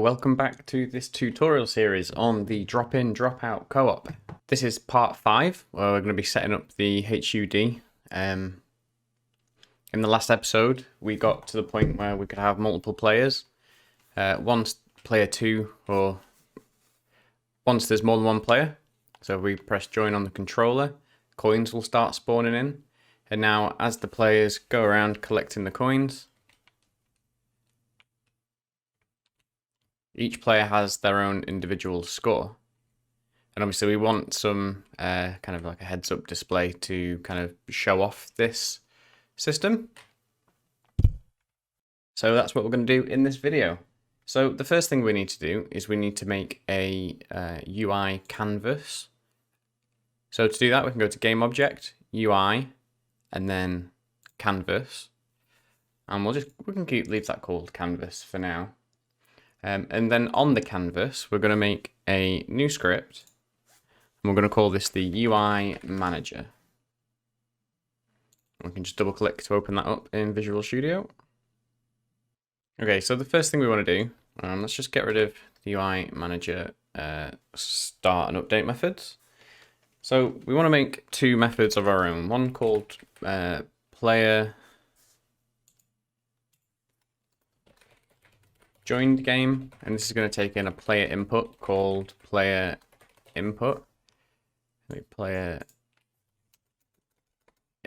welcome back to this tutorial series on the drop-in, drop-out co-op. This is part 5, where we're going to be setting up the HUD. In the last episode, we got to the point where we could have multiple players. Once player 2, or once there's more than one player, so if we press join on the controller, coins will start spawning in. And now, as the players go around collecting the coins, each player has their own individual score. And obviously we want some kind of like a heads up display to kind of show off this system. So that's what we're going to do in this video. So the first thing we need to do is we need to make a UI canvas. So to do that, we can go to Game Object, UI, and then Canvas. And we can leave that called Canvas for now. And then on the canvas, we're going to make a new script, and we're going to call this the UI Manager. We can just double click to open that up in Visual Studio. Okay, so the first thing we want to do, let's just get rid of the UI Manager start and update methods. So we want to make two methods of our own, one called player joined game, and this is going to take in a player input called player input. Player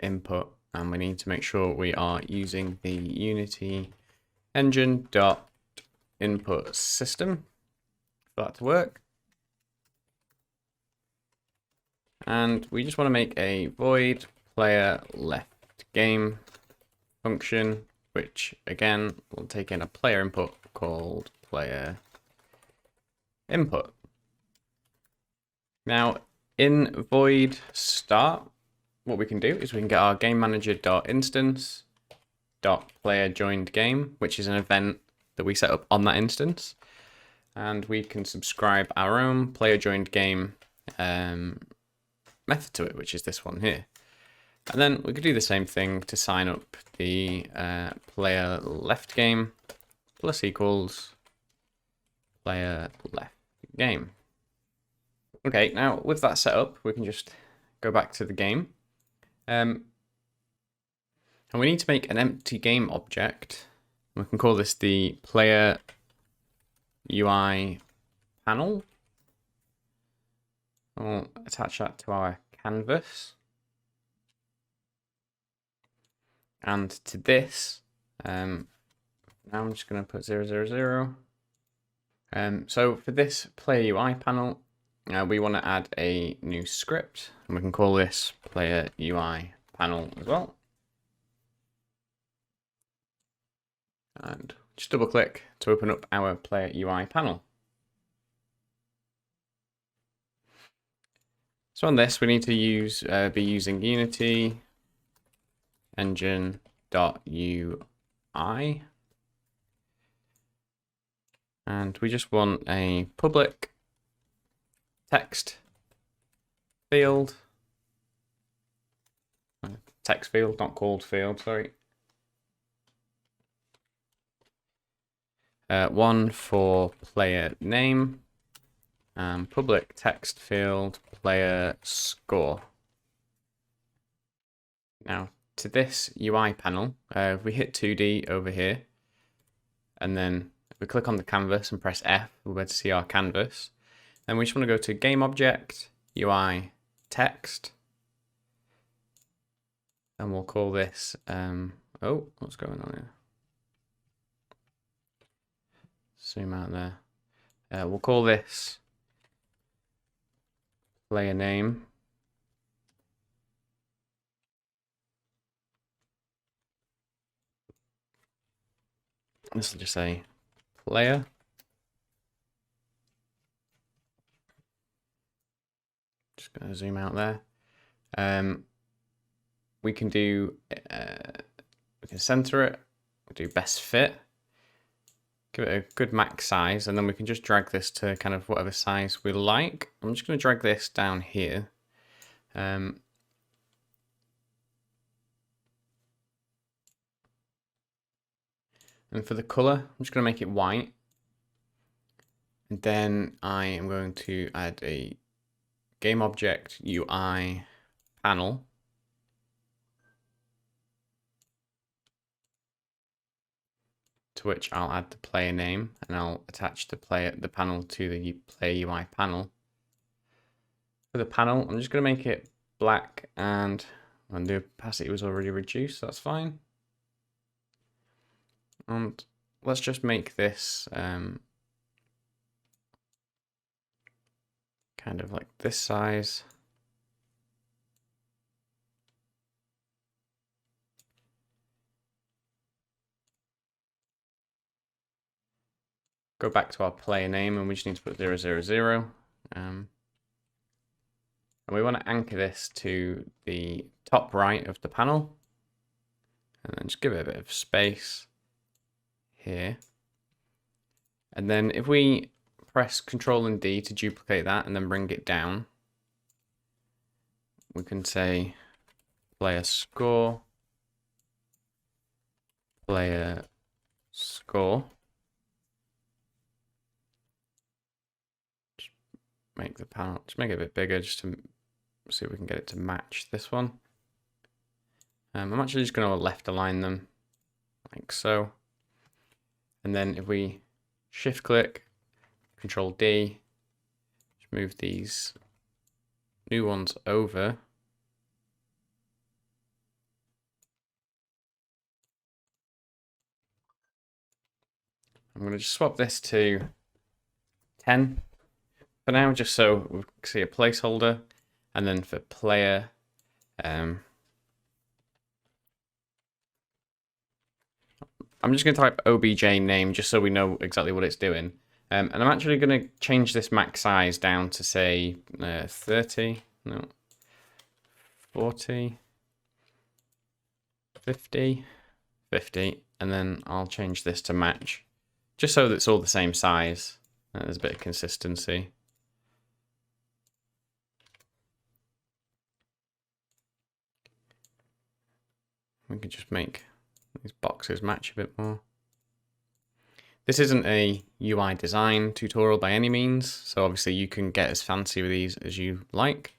input, and we need to make sure we are using the Unity engine dot input system for that to work. And we just want to make a void player left game function, which again will take in a player input called player input. Now in void start, what we can do is we can get our game manager dot instance dot player joined game, which is an event that we set up on that instance, and we can subscribe our own player joined game method to it, which is this one here. And then we could do the same thing to sign up the player left game plus equals player left game. Okay, now with that set up, we can just go back to the game. And we need to make an empty game object. We can call this the player UI panel. We'll attach that to our canvas. And to this, now I'm just going to put 000. So for this player UI panel, we want to add a new script, and we can call this player UI panel as well. And just double click to open up our player UI panel. So on this, we need to be using Unity engine.ui, and we just want a public text field, text field, not called field, sorry. One for player name, and public text field player score. Now to this UI panel, if we hit 2D over here, and then if we click on the canvas and press F, we'll be able to see our canvas. Then we just want to go to Game Object, UI Text, and we'll call this, oh, what's going on here? Zoom out there. We'll call this player name. This will just say player. Just going to zoom out there. We can do, we can center it, we'll do best fit, give it a good max size, and then we can just drag this to kind of whatever size we like. I'm just going to drag this down here. And for the color, I'm just going to make it white. And then I am going to add a game object UI panel. To which I'll add the player name, and I'll attach the panel to the player UI panel. For the panel, I'm just going to make it black, and the opacity was already reduced, so that's fine. And let's just make this kind of like this size. Go back to our player name, and we just need to put 000. And we want to anchor this to the top right of the panel, and then just give it a bit of space here. And then if we press Control and D to duplicate that and then bring it down, we can say player score, player score. Just make the panel, just make it a bit bigger just to see if we can get it to match this one. I'm actually just going to left align them like so. And then if we shift click, Control D, just move these new ones over. I'm going to just swap this to 10 for now, just so we can see a placeholder. And then for player, I'm just going to type obj name just so we know exactly what it's doing. And I'm actually going to change this max size down to say 30, no, 40, 50, 50, and then I'll change this to match, just so that it's all the same size. There's a bit of consistency. We can just make these boxes match a bit more. This isn't a UI design tutorial by any means, so obviously you can get as fancy with these as you like.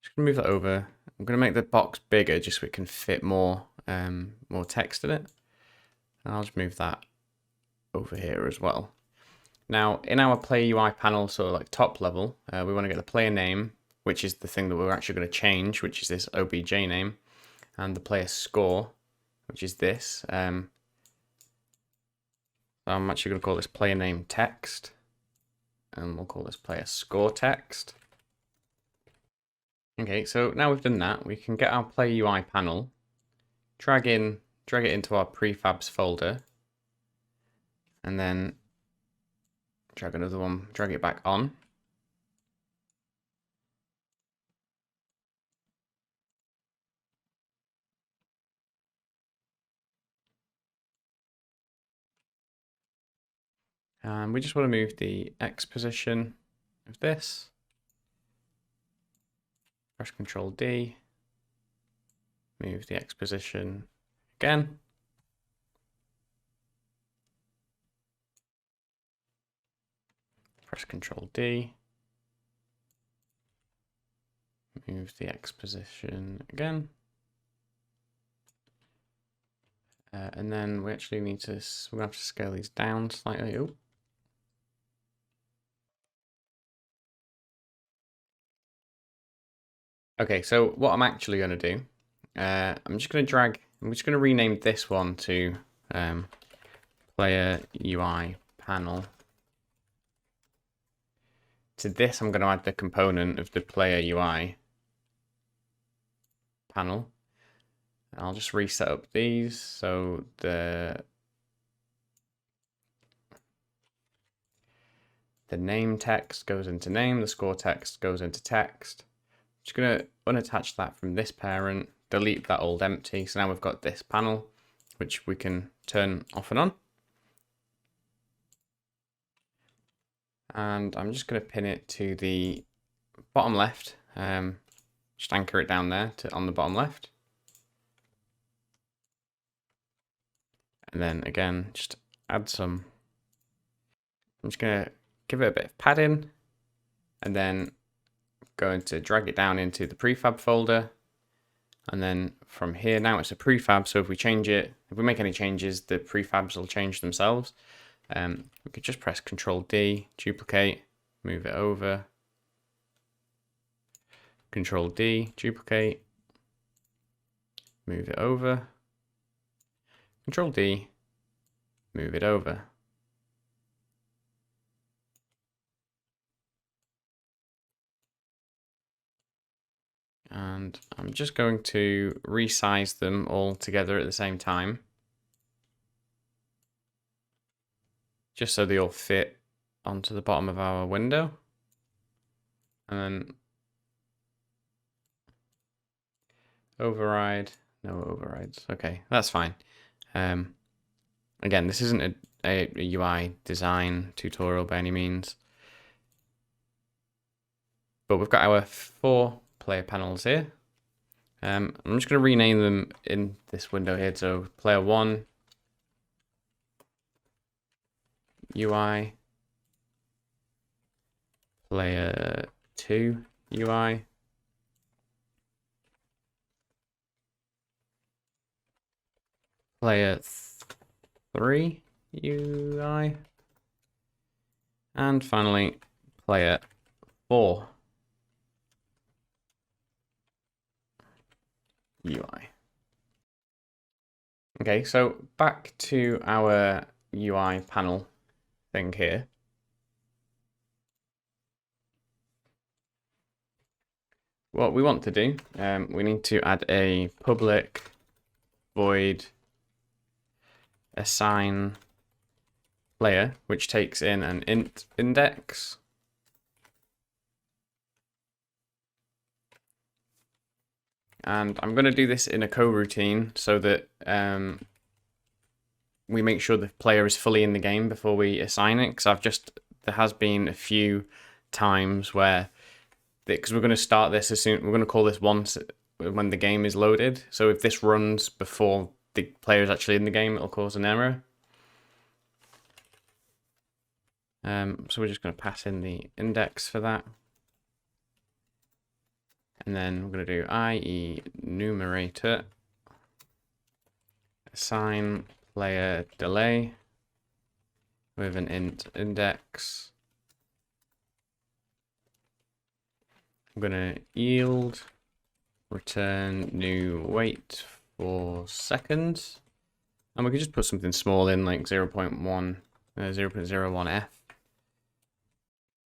Just gonna move that over. I'm gonna make the box bigger just so it can fit more text in it. And I'll just move that over here as well. Now, in our player UI panel, so like top level, we want to get the player name, which is the thing that we're actually going to change, which is this obj name, and the player score, which is this. I'm actually going to call this player name text, and we'll call this player score text. Okay, so now we've done that, we can get our player UI panel, drag it into our prefabs folder, and then drag another one, drag it back on. And we just want to move the X position of this. Press Control D. Move the X position again. Press Control D. Move the X position again. And then we actually need to, we're going to have to scale these down slightly. Oh. Okay, so what I'm actually going to do, I'm just going to rename this one to player UI panel. To this, I'm going to add the component of the player UI panel. I'll just reset up these so the name text goes into name, the score text goes into text. Just going to unattach that from this parent, delete that old empty. So now we've got this panel, which we can turn off and on. And I'm just going to pin it to the bottom left. Just anchor it down there on the bottom left. And then again, just add some I'm just going to give it a bit of padding and then going to drag it down into the prefab folder. And then from here, now it's a prefab. So if we change it, if we make any changes, the prefabs will change themselves. We could just press Control D, duplicate, move it over. Control D, duplicate, move it over. Control D, move it over. And I'm just going to resize them all together at the same time, just so they all fit onto the bottom of our window. And then override, no overrides. Okay, that's fine. Again, this isn't a UI design tutorial by any means, but we've got our 4 player panels here. I'm just going to rename them in this window here. So player 1 UI, player 2 UI, player 3 UI, and finally player 4 UI. Okay, so back to our UI panel thing here. What we want to do, we need to add a public void assign player, which takes in an int index. And I'm going to do this in a coroutine so that we make sure the player is fully in the game before we assign it. Because there has been a few times where, because we're going to start this as soon, we're going to call this once when the game is loaded. So if this runs before the player is actually in the game, it'll cause an error. So we're just going to pass in the index for that. And then we're going to do IE numerator assign player delay with an int index. I'm going to yield return new wait for seconds. And we could just put something small in like 0.01f.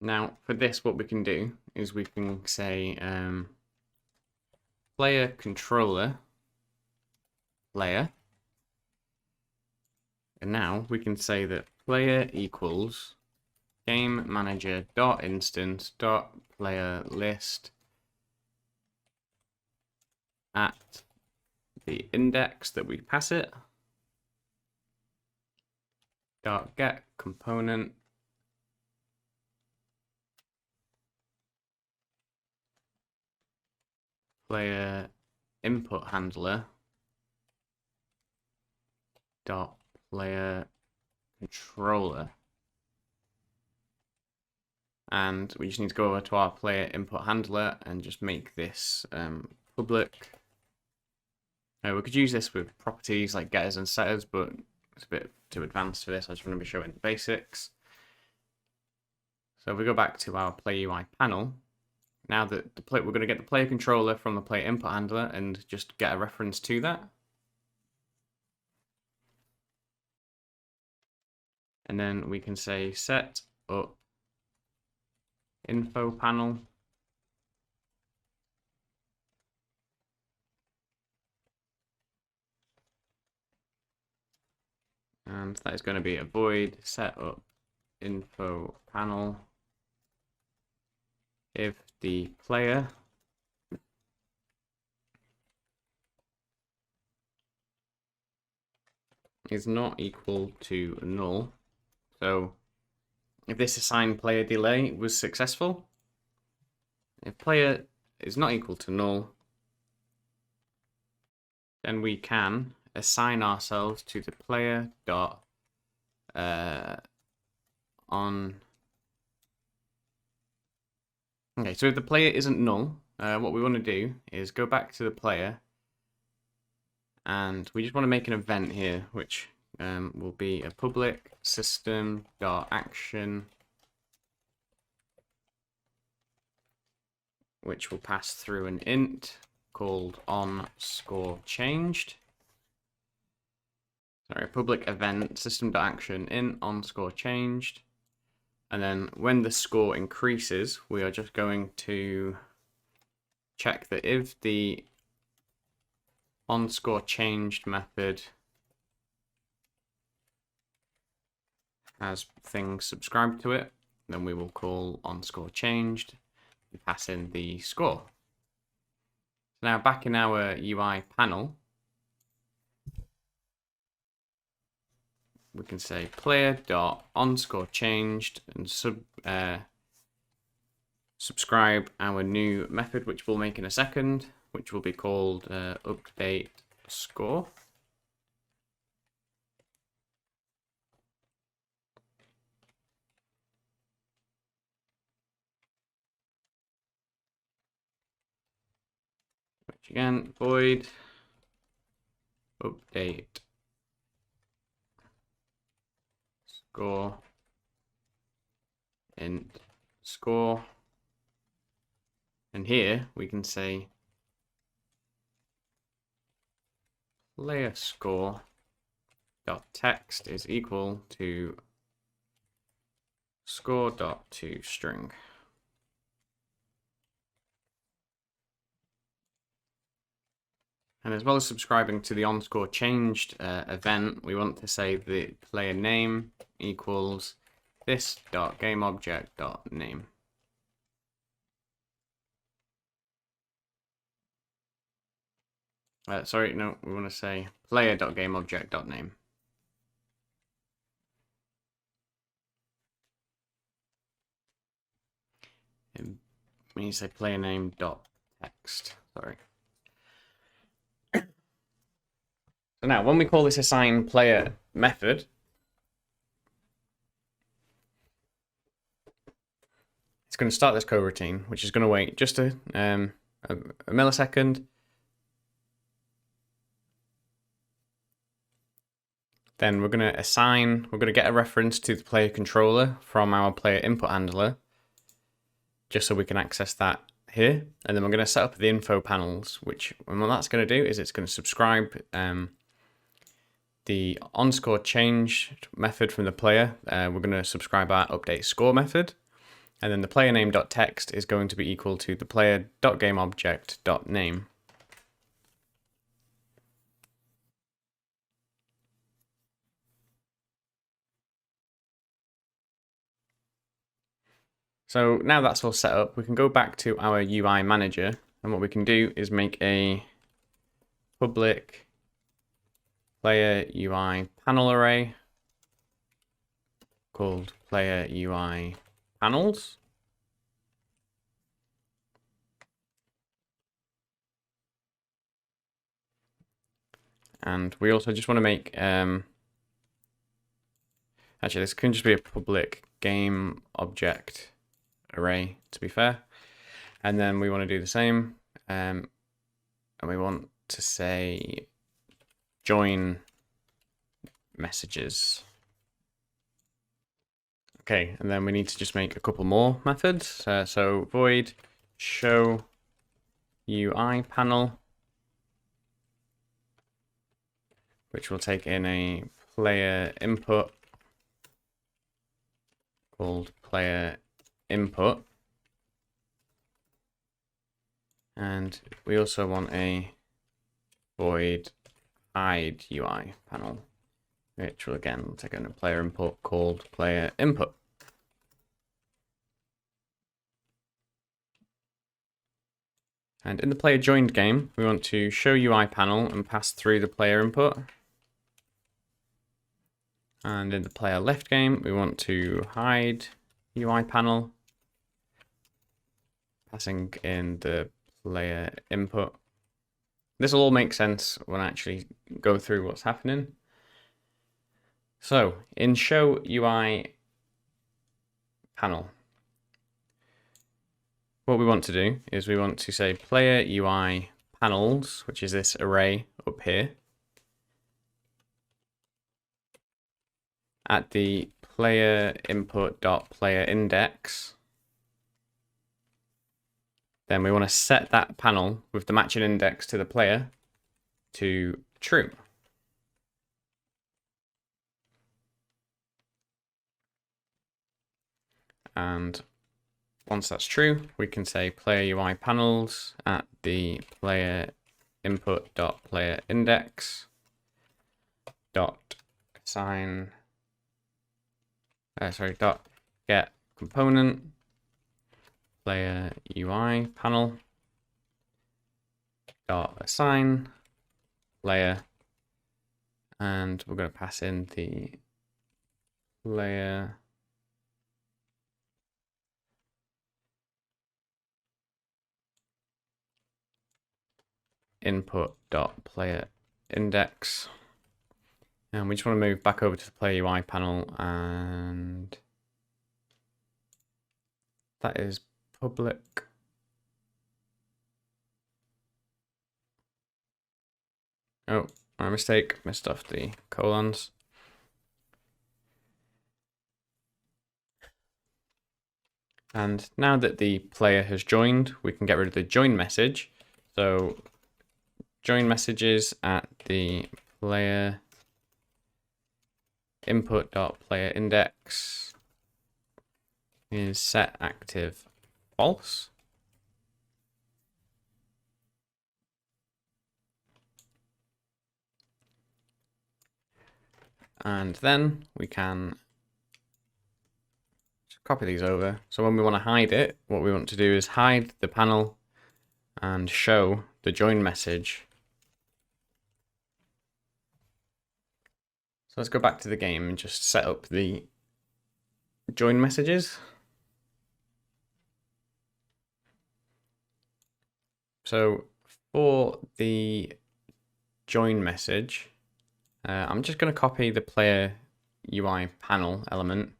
Now for this, what we can do is we can say player controller player, and now we can say that player equals game manager dot instance dot player list at the index that we pass it dot get component player input handler dot player controller. And we just need to go over to our player input handler and just make this public. We could use this with properties like getters and setters, but it's a bit too advanced for this. I just want to be showing the basics. So if we go back to our Play UI panel, now that we're going to get the player controller from the player input handler and just get a reference to that. And then we can say set up info panel and that is going to be a void set up info panel if the player is not equal to null. So if this assigned player delay was successful, if player is not equal to null, then we can assign ourselves to the player dot on. Okay, so if the player isn't null, what we want to do is go back to the player, and we just want to make an event here, which will be a public system.action, which will pass through an int called onScoreChanged. Sorry, a public event system.action int onScoreChanged. And then when the score increases, we are just going to check that if the onScoreChanged method has things subscribed to it, then we will call onScoreChanged and pass in the score. So now back in our UI panel, we can say player.onScoreChanged and subscribe our new method, which we'll make in a second, which will be called update score. Which again, void update score int score, and here we can say player score dot text is equal to score dot toString. And as well as subscribing to the onScoreChanged event, we want to say the player name equals this.gameObject.name. Sorry, no, we want to say player.gameObject.name. We need to say player name dot text. Sorry. So now, when we call this assign player method, it's going to start this coroutine, which is going to wait just a millisecond. Then we're going to get a reference to the player controller from our player input handler, just so we can access that here. And then we're going to set up the info panels, and what that's going to do is it's going to subscribe the onScoreChanged method from the player. We're going to subscribe our update score method. And then the player name.text is going to be equal to the player.gameObject.name. So now that's all set up, we can go back to our UI manager, and what we can do is make a public player UI panel array called player UI panels. And we also just want to make, actually this can just be a public game object array, to be fair. And then we want to do the same, and we want to say join messages. Okay, and then we need to just make a couple more methods. So void show UI panel, which will take in a player input called player input. And we also want a void hide UI panel, which will again take in a player input called player input. And in the player joined game, we want to show UI panel and pass through the player input. And in the player left game, we want to hide UI panel, passing in the player input. This will all make sense when I actually go through what's happening. So in show UI panel. What we want to do is we want to say player UI panels, which is this array up here, at the player input.player index. Then we want to set that panel with the matching index to the player to true. And once that's true, we can say player UI panels at the player input.player index dot assign dot get component player UI panel dot assign layer, and we're going to pass in the player input.player index, and we just want to move back over to the player UI panel, and that is public. Oh, my mistake, missed off the colons. And now that the player has joined, we can get rid of the join message. So join messages at the player input.player index is set active false. And then we can copy these over. So when we want to hide it, what we want to do is hide the panel and show the join message. So let's go back to the game and just set up the join messages. So for the join message, I'm just going to copy the player UI panel element,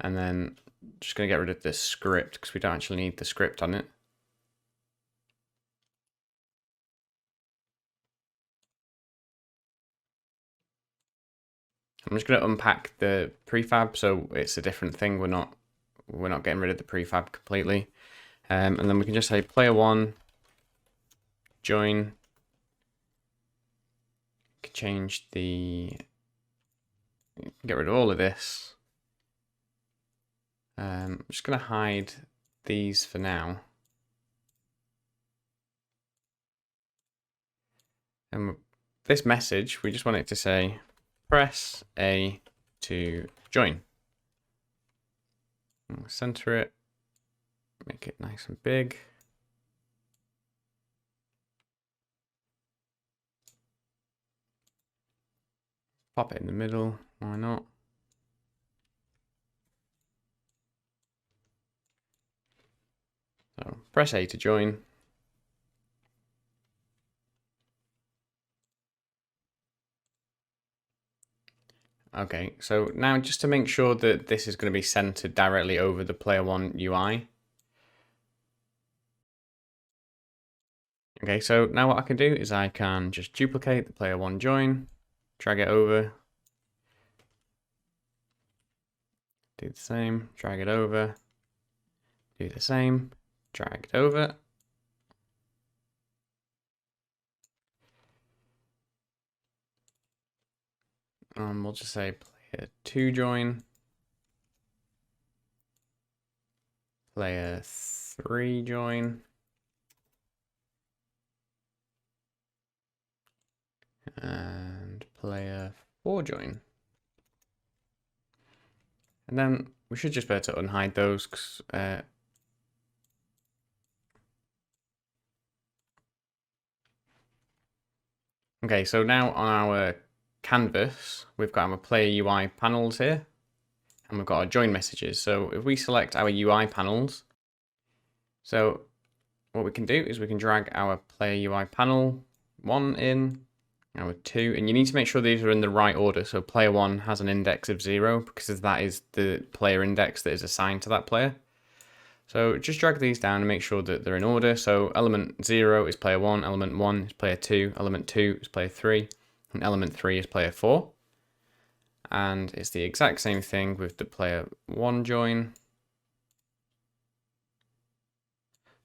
and then just going to get rid of this script because we don't actually need the script on it. I'm just going to unpack the prefab so it's a different thing. We're not getting rid of the prefab completely. And then we can just say player1 join. Change the, get rid of all of this. I'm just going to hide these for now. And this message, we just want it to say press A to join. We'll center it, make it nice and big. Pop it in the middle, why not? So press A to join. Okay, so now just to make sure that this is going to be centered directly over the player1 UI. Okay, so now what I can do is I can just duplicate the player1 join, drag it over, do the same, drag it over, do the same, drag it over. We'll just say player2 join, player3 join, and player4 join. And then we should just be able to unhide those. Okay, so now on our canvas, we've got our player UI panels here, and we've got our join messages. So if we select our UI panels, so what we can do is we can drag our player UI panel 1 in, Now with 2, and you need to make sure these are in the right order. So player 1 has an index of 0 because that is the player index that is assigned to that player. So just drag these down and make sure that they're in order. So element 0 is player 1, element 1 is player 2, element 2 is player 3, and element 3 is player 4. And it's the exact same thing with the player 1 join.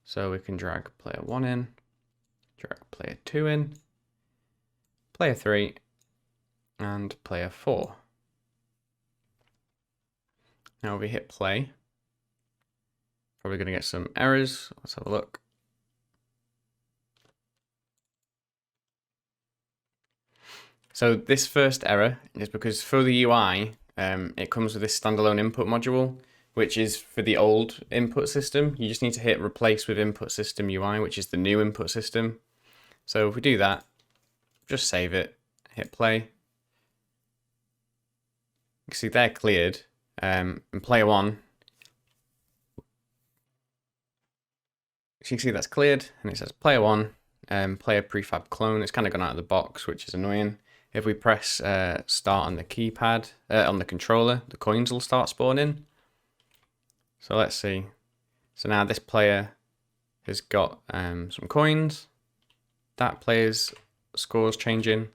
So we can drag player 1 in, drag player 2 in, player 3, and player 4. Now if we hit play, probably going to get some errors. Let's have a look. So this first error is because for the UI, it comes with this standalone input module, which is for the old input system. You just need to hit replace with input system UI, which is the new input system. So if we do that, just save it, hit play. You can see they're cleared. And player 1, so you can see that's cleared, and it says player 1, player prefab clone. It's kind of gone out of the box, which is annoying. If we press start on the keypad, on the controller, the coins will start spawning. So let's see. So now this player has got some coins. That player's score is changing.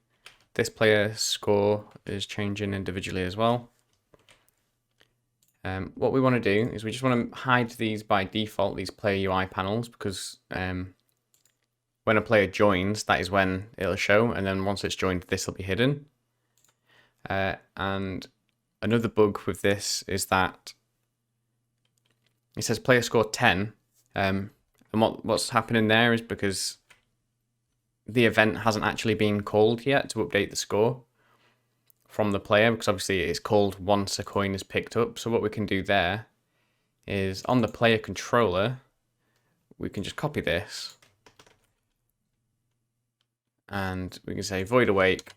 This player's score is changing individually as well. What we want to do is we just want to hide these by default, these player UI panels, because when a player joins, that is when it'll show, and then once it's joined, this will be hidden. And another bug with this is that it says player score 10, and what's happening there is because the event hasn't actually been called yet to update the score from the player, because obviously it's called once a coin is picked up. So what we can do there is on the player controller, we can just copy this and we can say void awake,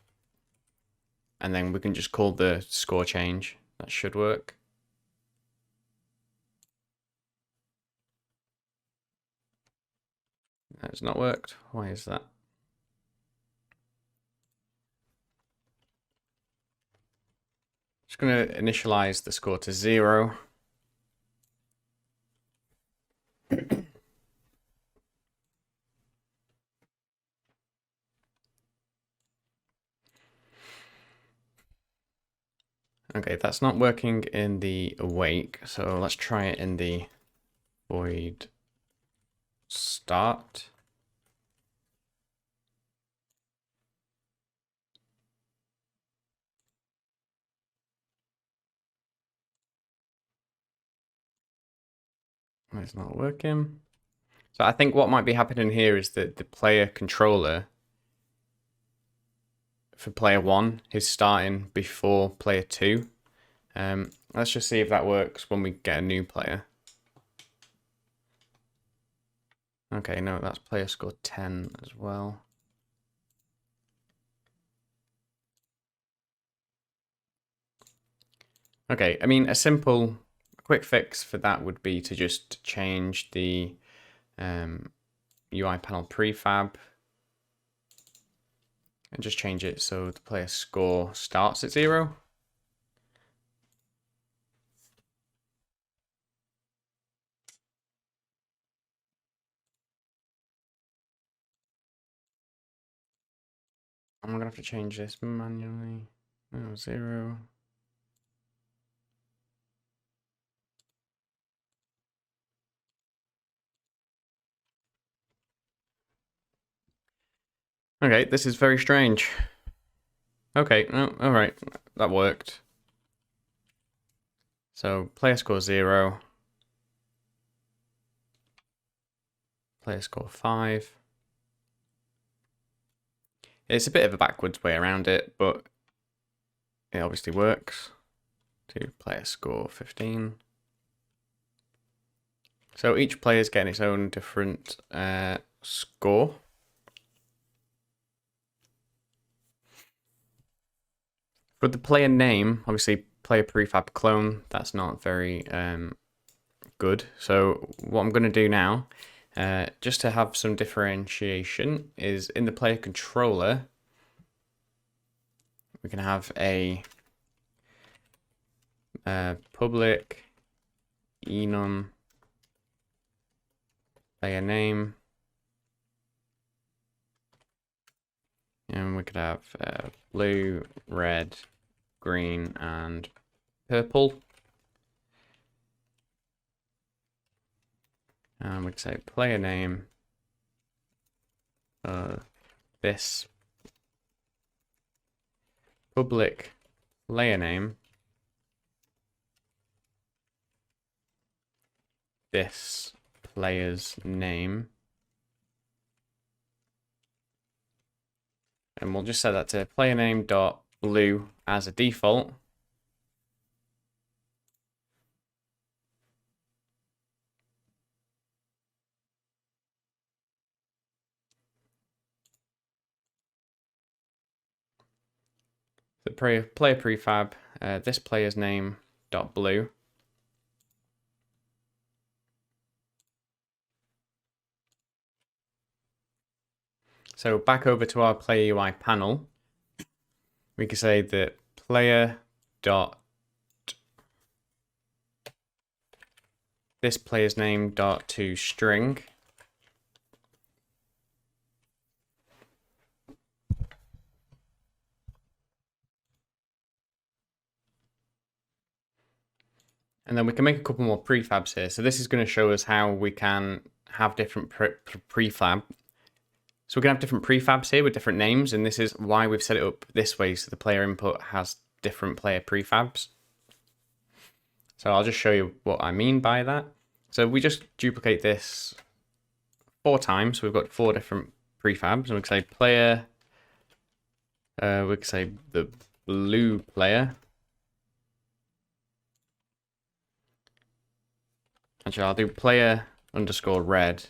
and then we can just call the score change. That should work. That's not worked. Why is that? Just going to initialize the score to 0. Okay, that's not working in the awake, so let's try it in the void start. It's not working. So I think what might be happening here is that the player controller for player 1 is starting before player 2. Let's just see if that works when we get a new player. Okay, no, that's player score 10 as well. Okay, I mean, a quick fix for that would be to just change the UI panel prefab and just change it so the player score starts at 0. I'm gonna have to change this manually. No, 0. Okay, this is very strange. Okay, no, all right, that worked. So player score 0, player score 5. It's a bit of a backwards way around it, but it obviously works. To player score 15. So each player is getting its own different score. For the player name, obviously player prefab clone, that's not very good. So what I'm going to do now, just to have some differentiation, is in the player controller, we can have a public enum player name, and we could have blue, red, green, and purple. And we'd say player name this public player name this player's name, and we'll just set that to player name dot blue as a default. The player prefab, this player's name dot blue. So back over to our player UI panel, we can say that player dot this player's name dot to string. And then we can make a couple more prefabs here. So this is going to show us how we can have different prefab. So we can have different prefabs here with different names, and this is why we've set it up this way, so the player input has different player prefabs. So I'll just show you what I mean by that. So we just duplicate this 4 times. So we've got 4 different prefabs, and we can say player, we can say the blue player. Actually, I'll do player underscore red,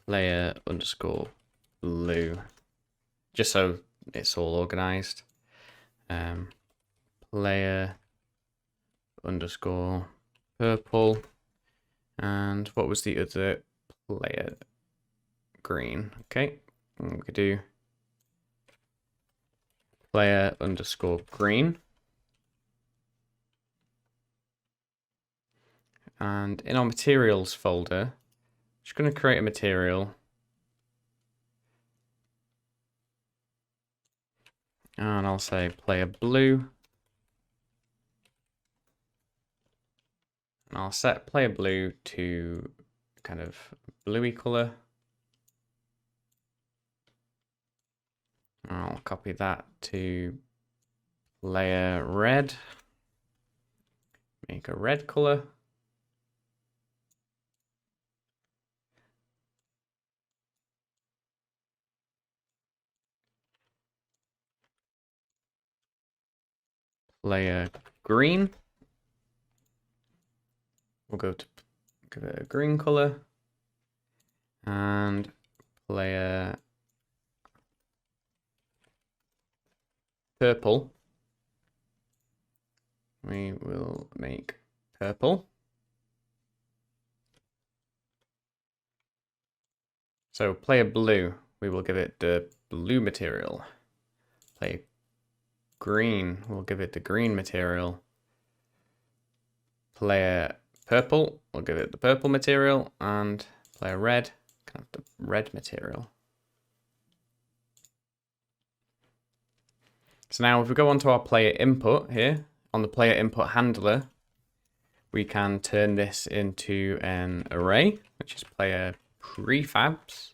player underscore blue, just so it's all organized. Player underscore purple, and what was the other player? Green. Okay, and we could do player underscore green. And in our materials folder, I'm just going to create a material. And I'll say player blue. And I'll set player blue to kind of bluey color. I'll copy that to player red. Make a red color. Player green. We'll go to give it a green color, and player purple. We will make purple. So player blue, we will give it the blue material. Player green, we'll give it the green material. Player purple, we'll give it the purple material, and player red, kind of the red material. So now if we go onto our player input here, on the player input handler, we can turn this into an array, which is player prefabs.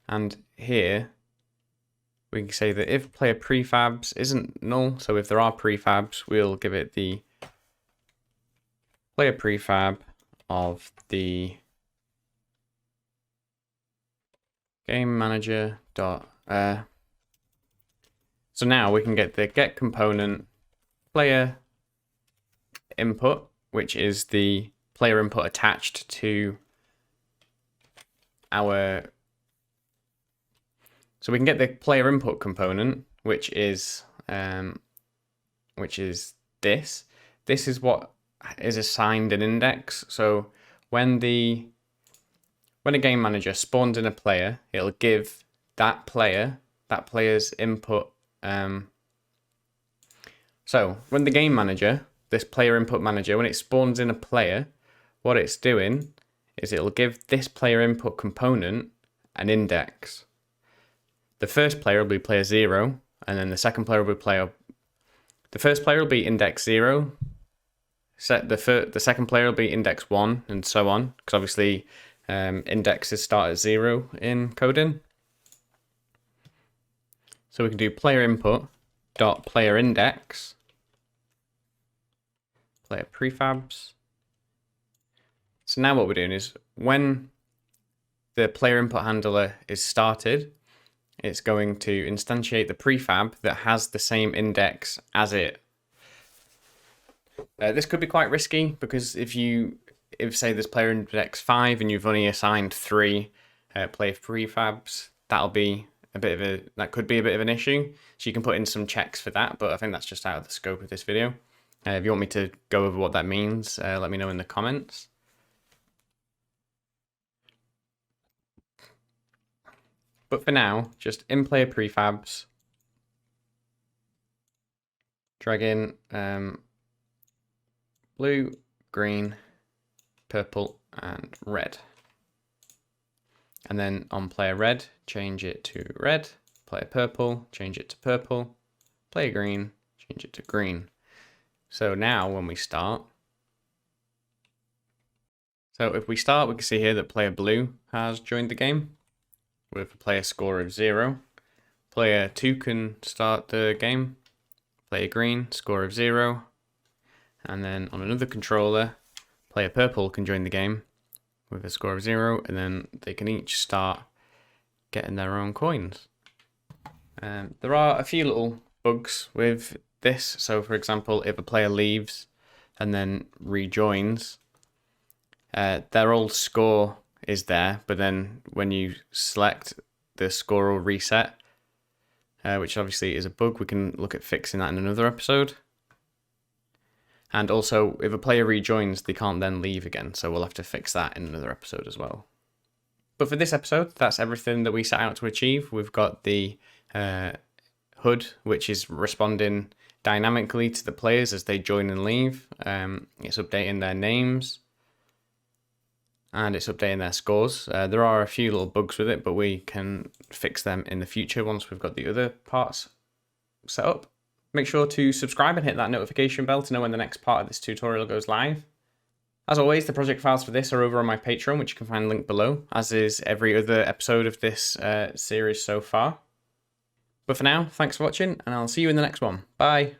And here, we can say that if player prefabs isn't null, so if there are prefabs, we'll give it the player prefab of the game manager dot. So now we can get the get component player input, which is the player input attached to our. So we can get the player input component, which is this. This is what is assigned an index. So when a game manager spawns in a player, it'll give that player that player's input. So when the game manager, this player input manager, when it spawns in a player, what it's doing is it'll give this player input component an index. The first player will be player 0, and then the second player will be player. The first player will be index 0. The second player will be index 1, and so on, because obviously indexes start at 0 in coding. So we can do player input dot player index, player prefabs. So now what we're doing is when the player input handler is started, it's going to instantiate the prefab that has the same index as it. This could be quite risky because if say there's player index 5 and you've only assigned 3 player prefabs, that could be a bit of an issue. So you can put in some checks for that, but I think that's just out of the scope of this video. If you want me to go over what that means, let me know in the comments. But for now, just in player prefabs, drag in blue, green, purple, and red. And then on player red, change it to red, player purple, change it to purple, player green, change it to green. So now when we start, we can see here that player blue has joined the game with a player score of 0. Player 2 can start the game, player green, score of 0. And then on another controller, player purple can join the game with a score of 0, and then they can each start getting their own coins. There are a few little bugs with this. So for example, if a player leaves and then rejoins, their old score is there, but then when you select, the score will reset, which obviously is a bug. We can look at fixing that in another episode. And also, if a player rejoins, they can't then leave again, so we'll have to fix that in another episode as well. But for this episode, that's everything that we set out to achieve. We've got the HUD, which is responding dynamically to the players as they join and leave. It's updating their names, and it's updating their scores. There are a few little bugs with it, but we can fix them in the future once we've got the other parts set up. Make sure to subscribe and hit that notification bell to know when the next part of this tutorial goes live. As always, the project files for this are over on my Patreon, which you can find linked below, as is every other episode of this series so far. But for now, thanks for watching, and I'll see you in the next one. Bye!